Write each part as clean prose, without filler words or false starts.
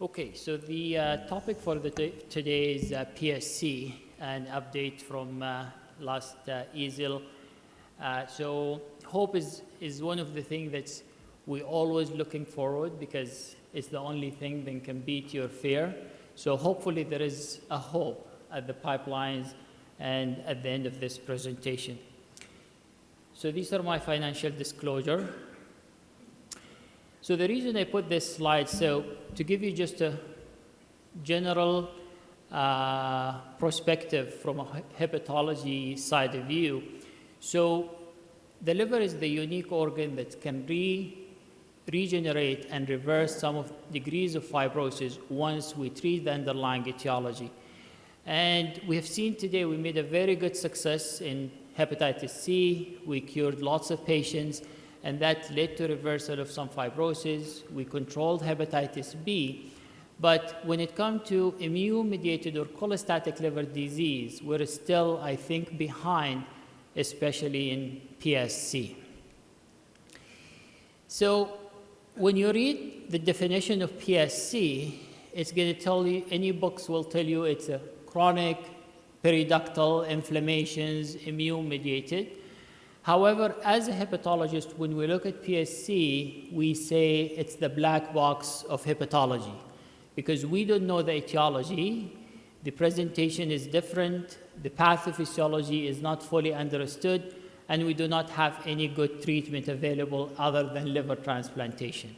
Okay, so the topic for today is PSC, an update from last EASL. So hope is one of the things that we're always looking forward, because it's the only thing that can beat your fear. So hopefully there is a hope at the pipelines and at the end of this presentation. So these are my financial disclosure. So the reason I put this slide, so to give you just a general perspective from a hepatology side of view. So the liver is the unique organ that can regenerate and reverse some of degrees of fibrosis once we treat the underlying etiology. And we have seen today we made a very good success in hepatitis C. We cured lots of patients, and that led to reversal of some fibrosis. We controlled hepatitis B. But when it comes to immune-mediated or cholestatic liver disease, we're still, I think, behind, especially in PSC. So when you read the definition of PSC, it's going to tell you, any books will tell you it's a chronic periductal inflammations, immune-mediated. However, as a hepatologist, when we look at PSC, we say it's the black box of hepatology, because we don't know the etiology, the presentation is different, the pathophysiology is not fully understood, and we do not have any good treatment available other than liver transplantation.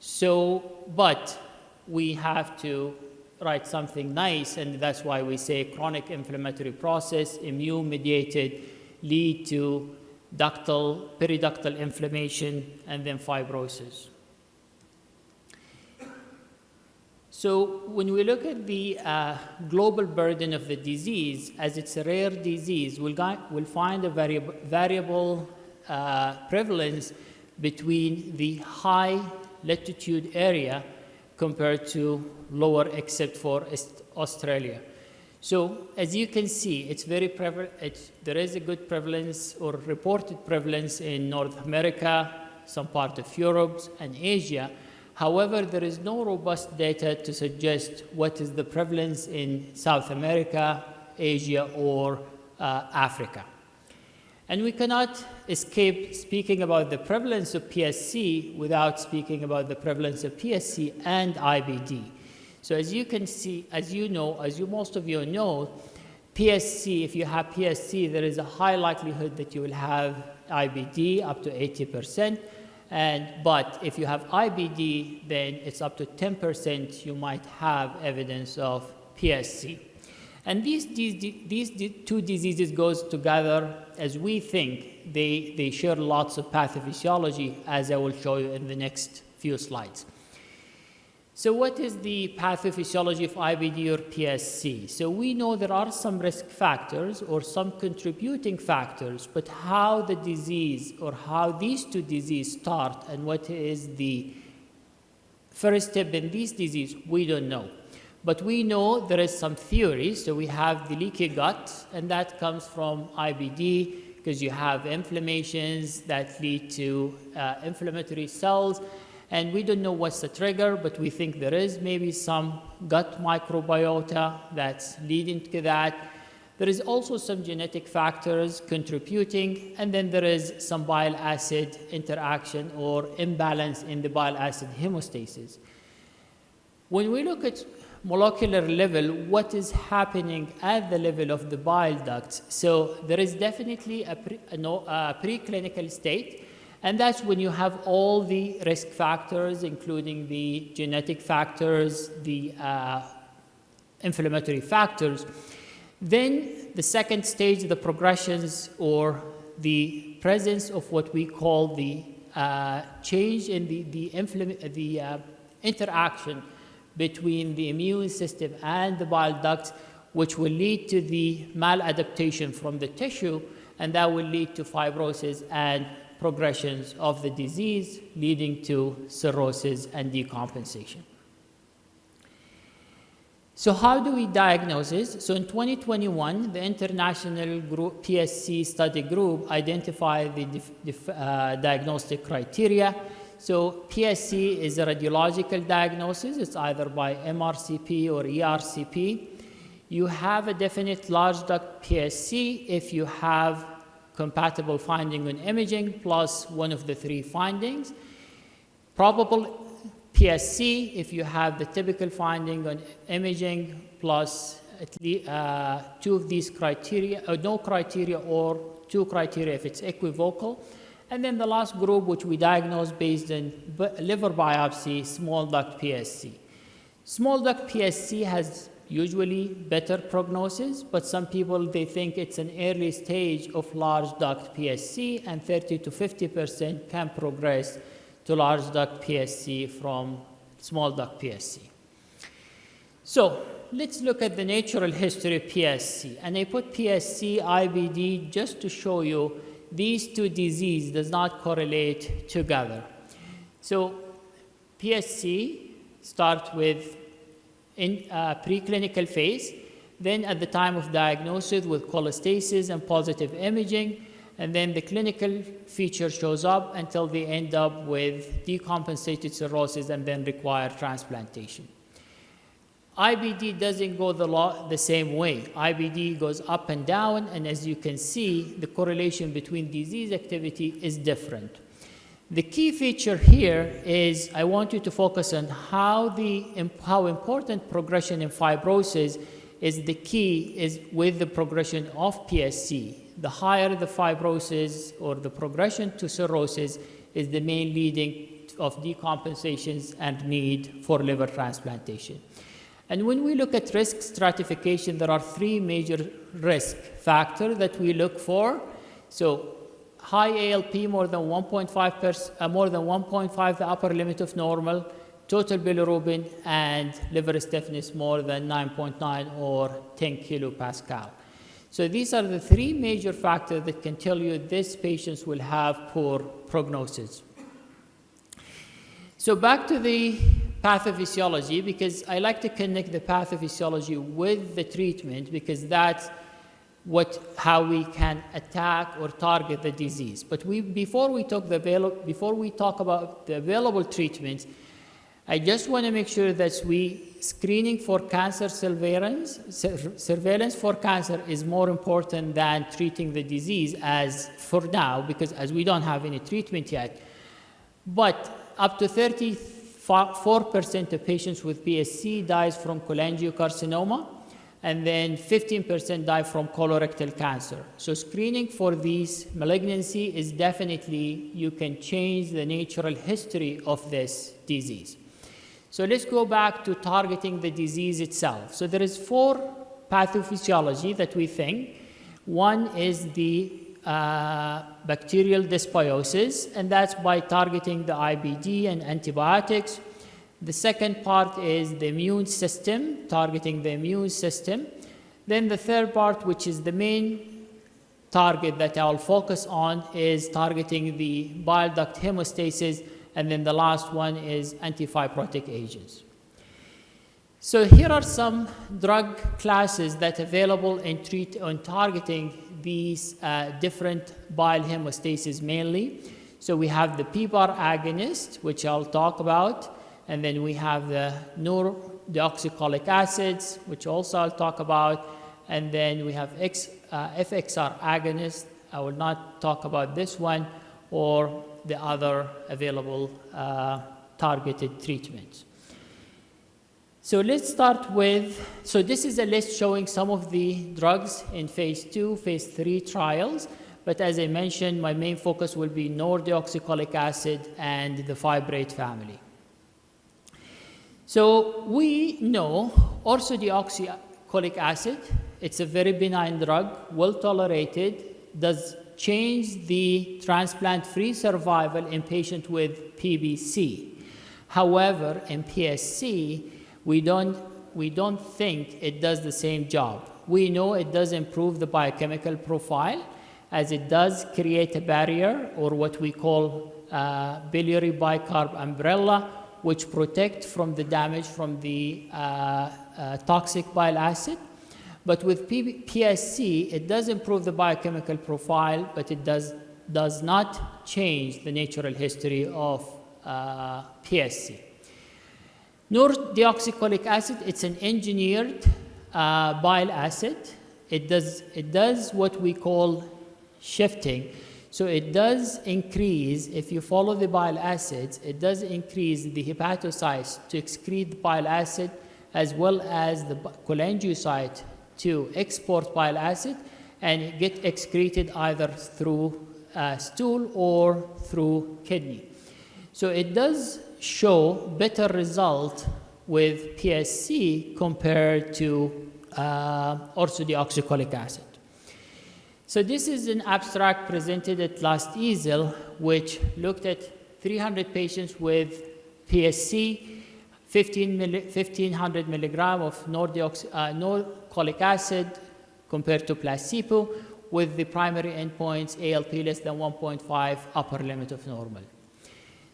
So, but we have to write something nice, and that's why we say chronic inflammatory process, immune-mediated, lead to ductal, periductal inflammation, and then fibrosis. So when we look at the global burden of the disease, as it's a rare disease, we'll find a variable prevalence between the high latitude area compared to lower, except for Australia. So as you can see, it's very prevalent. There is a good prevalence or reported prevalence in North America, some part of Europe and Asia. However, there is no robust data to suggest what is the prevalence in South America, Asia, or Africa. And we cannot escape speaking about the prevalence of PSC without speaking about the prevalence of PSC and IBD. So as you can see, as most of you know, PSC, if you have PSC, there is a high likelihood that you will have IBD, up to 80%. But if you have IBD, then it's up to 10% you might have evidence of PSC. And these two diseases goes together, as we think. They share lots of pathophysiology, as I will show you in the next few slides. So what is the pathophysiology of IBD or PSC? So we know there are some risk factors or some contributing factors, but how the disease or how these two diseases start and what is the first step in this disease, we don't know. But we know there is some theory. So we have the leaky gut, and that comes from IBD, because you have inflammations that lead to inflammatory cells. And we don't know what's the trigger, but we think there is maybe some gut microbiota that's leading to that. There is also some genetic factors contributing, and then there is some bile acid interaction or imbalance in the bile acid hemostasis. When we look at molecular level, what is happening at the level of the bile ducts? So there is definitely a preclinical state. And that's when you have all the risk factors, including the genetic factors, the inflammatory factors. Then the second stage, the progressions or the presence of what we call the change in the interaction between the immune system and the bile ducts, which will lead to the maladaptation from the tissue, and that will lead to fibrosis and progressions of the disease, leading to cirrhosis and decompensation. So how do we diagnose this? So in 2021, the international group, PSC study group identified the diagnostic criteria. So PSC is a radiological diagnosis. It's either by MRCP or ERCP. You have a definite large duct PSC if you have compatible finding on imaging plus one of the three findings. Probable PSC if you have the typical finding on imaging plus at least two of these criteria, no criteria, or two criteria if it's equivocal. And then the last group, which we diagnose based on liver biopsy, small duct PSC. Small duct PSC has usually better prognosis, but some people, they think it's an early stage of large duct PSC, and 30 to 50% can progress to large duct PSC from small duct PSC. So let's look at the natural history of PSC. And I put PSC, IBD just to show you these two diseases does not correlate together. So PSC starts with in preclinical phase, then at the time of diagnosis with cholestasis and positive imaging, and then the clinical feature shows up until they end up with decompensated cirrhosis and then require transplantation. IBD doesn't go the same way. IBD goes up and down, and as you can see, the correlation between disease activity is different. The key feature here is I want you to focus on how important progression in fibrosis is the key is with the progression of PSC. The higher the fibrosis or the progression to cirrhosis is the main leading of decompensations and need for liver transplantation. And when we look at risk stratification, there are three major risk factors that we look for. So high ALP more than 1.5, the upper limit of normal, total bilirubin, and liver stiffness more than 9.9 or 10 kilopascal. So these are the three major factors that can tell you these patients will have poor prognosis. So back to the pathophysiology, because I like to connect the pathophysiology with the treatment, because that's how we can attack or target the disease. But before we talk about the available treatments, I just want to make sure that screening for cancer surveillance for cancer is more important than treating the disease as for now, because as we don't have any treatment yet. But up to 34% of patients with PSC dies from cholangiocarcinoma, and then 15% die from colorectal cancer. So screening for these malignancy is definitely, you can change the natural history of this disease. So let's go back to targeting the disease itself. So there is 4 pathophysiology that we think. One is the bacterial dysbiosis, and that's by targeting the IBD and antibiotics. The second part is the immune system, targeting the immune system. Then the third part, which is the main target that I'll focus on, is targeting the bile duct hemostasis. And then the last one is antifibrotic agents. So here are some drug classes that are available in targeting these different bile hemostasis mainly. So we have the PBAR agonist, which I'll talk about. And then we have the deoxycholic acids, which also I'll talk about. And then we have FXR agonist. I will not talk about this one, or the other available targeted treatments. So let's start with, so this is a list showing some of the drugs in phase 2, phase 3 trials. But as I mentioned, my main focus will be nordeoxycholic acid and the fibrate family. So we know ursodeoxycholic acid, it's a very benign drug, well tolerated, does change the transplant-free survival in patients with PBC. However, in PSC, we don't think it does the same job. We know it does improve the biochemical profile, as it does create a barrier, or what we call biliary bicarb umbrella, which protect from the damage from the toxic bile acid. But with PSC, it does improve the biochemical profile, but it does not change the natural history of PSC. Nordeoxycholic acid, it's an engineered bile acid. It does what we call shifting. So it does increase, if you follow the bile acids, it does increase the hepatocytes to excrete the bile acid as well as the cholangiocyte to export bile acid, and it gets excreted either through stool or through kidney. So it does show better result with PSC compared to orthodeoxycholic acid. So this is an abstract presented at last EASL, which looked at 300 patients with PSC, 1,500 milligram of norcholic acid compared to placebo, with the primary endpoints ALP less than 1.5, upper limit of normal.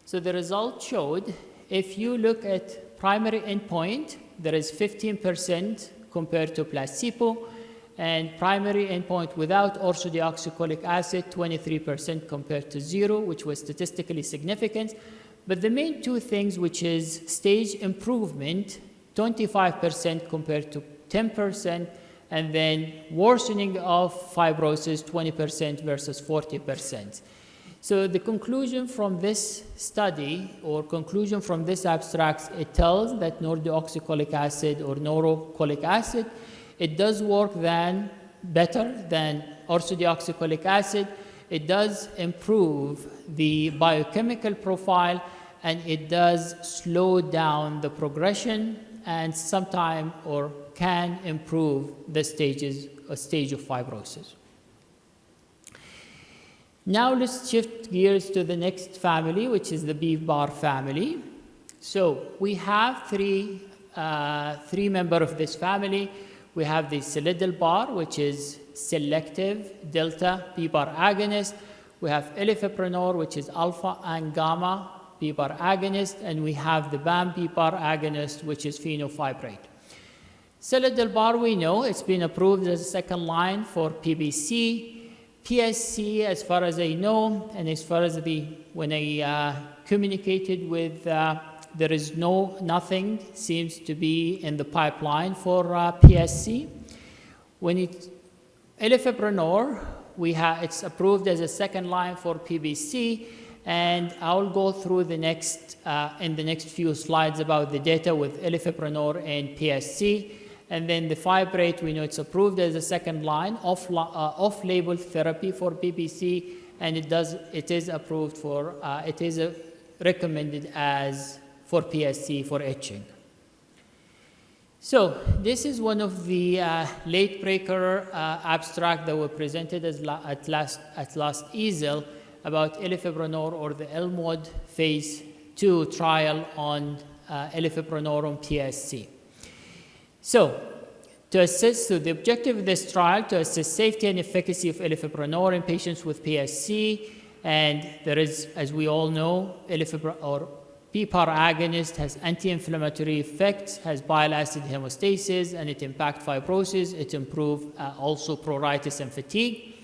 So the result showed, if you look at primary endpoint, there is 15% compared to placebo, and primary endpoint without orthodeoxycholic acid, 23% compared to 0, which was statistically significant. But the main two things, which is stage improvement, 25% compared to 10%, and then worsening of fibrosis, 20% versus 40%. So the conclusion from this study, or conclusion from this abstract, it tells that nordeoxycholic acid or norcholic acid, it does work better than orthodeoxycholic acid. It does improve the biochemical profile, and it does slow down the progression and sometimes or can improve the stage of fibrosis. Now let's shift gears to the next family, which is the B-bar family. So we have three members of this family. We have the Silidal-bar, which is selective delta B-bar agonist. We have elafibranor, which is alpha and gamma B-bar agonist. And we have the BAM B-bar agonist, which is fenofibrate. Silidal-bar, we know, it's been approved as a second line for PBC. PSC, as far as I know, and as far as when I communicated with, there is nothing seems to be in the pipeline for PSC. When it's elafibranor, it's approved as a second line for PBC, and I'll go through in the next few slides about the data with elafibranor and PSC. And then the fibrate, we know it's approved as a second line off-label therapy for PBC, and it is approved for, it is recommended as for PSC for etching. So this is one of the late breaker abstract that were presented at last EASL about elafibranor, or the ELMOD phase 2 trial on elafibranor on PSC. So the objective of this trial, to assess safety and efficacy of elafibranor in patients with PSC, and there is, as we all know, elafibranor PPAR agonist has anti-inflammatory effects, has bile acid hemostasis, and it impacts fibrosis. It improves also pruritus and fatigue.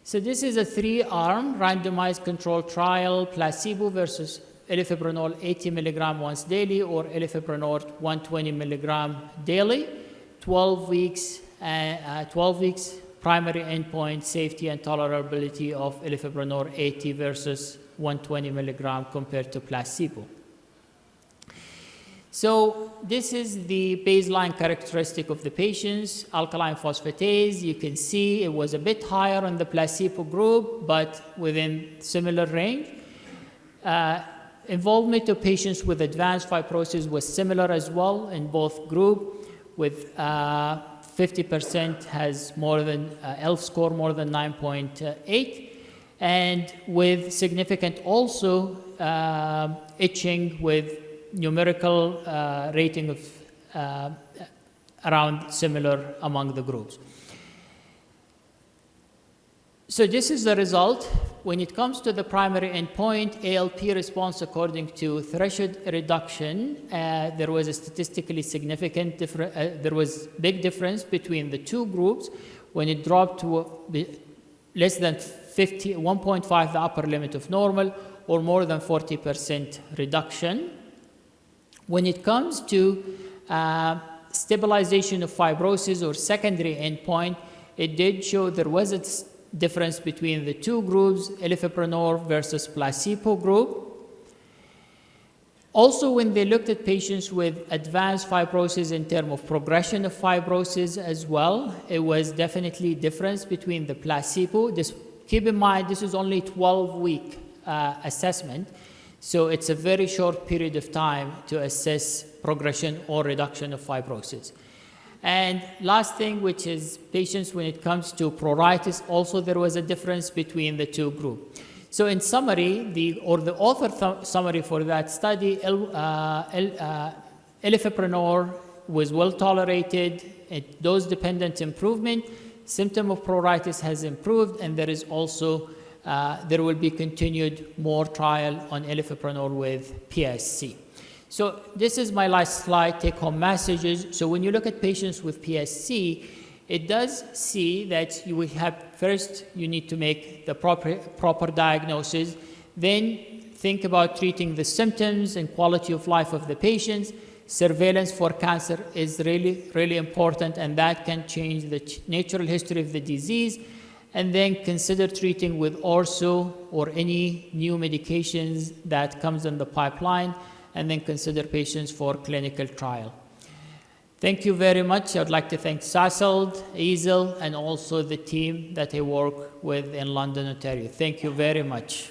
So this is a 3-arm randomized controlled trial, placebo versus elafibranor 80 milligram once daily, or elafibranor 120 milligram daily, 12 weeks, primary endpoint, safety and tolerability of elafibranor 80 versus 120 milligram compared to placebo. So this is the baseline characteristic of the patients. Alkaline phosphatase, you can see it was a bit higher on the placebo group, but within similar range. Involvement of patients with advanced fibrosis was similar as well in both groups, with 50% has more than ELF score more than 9.8, and with significant also itching with numerical rating of around similar among the groups. So this is the result. When it comes to the primary endpoint, ALP response according to threshold reduction, there was a statistically significant there was big difference between the two groups when it dropped to less than 1.5, the upper limit of normal, or more than 40% reduction. When it comes to stabilization of fibrosis or secondary endpoint, it did show there was a difference between the two groups, elafibranor versus placebo group. Also, when they looked at patients with advanced fibrosis in terms of progression of fibrosis as well, it was definitely a difference between the placebo. Keep in mind, this is only 12-week assessment, so it's a very short period of time to assess progression or reduction of fibrosis. And last thing, which is patients when it comes to pruritus, also there was a difference between the two groups. So in summary, the author summary for that study, elafibranor was well tolerated, dose-dependent improvement, symptom of pruritus has improved, and there is also, there will be continued more trial on elafibranor with PSC. So this is my last slide, take-home messages. So when you look at patients with PSC, it does see that you will have, first, you need to make the proper diagnosis, then think about treating the symptoms and quality of life of the patients. Surveillance for cancer is really, really important, and that can change the natural history of the disease. And then consider treating with orso or any new medications that comes in the pipeline, and then consider patients for clinical trial. Thank you very much. I would like to thank Sassold, Easel, and also the team that I work with in London, Ontario. Thank you very much.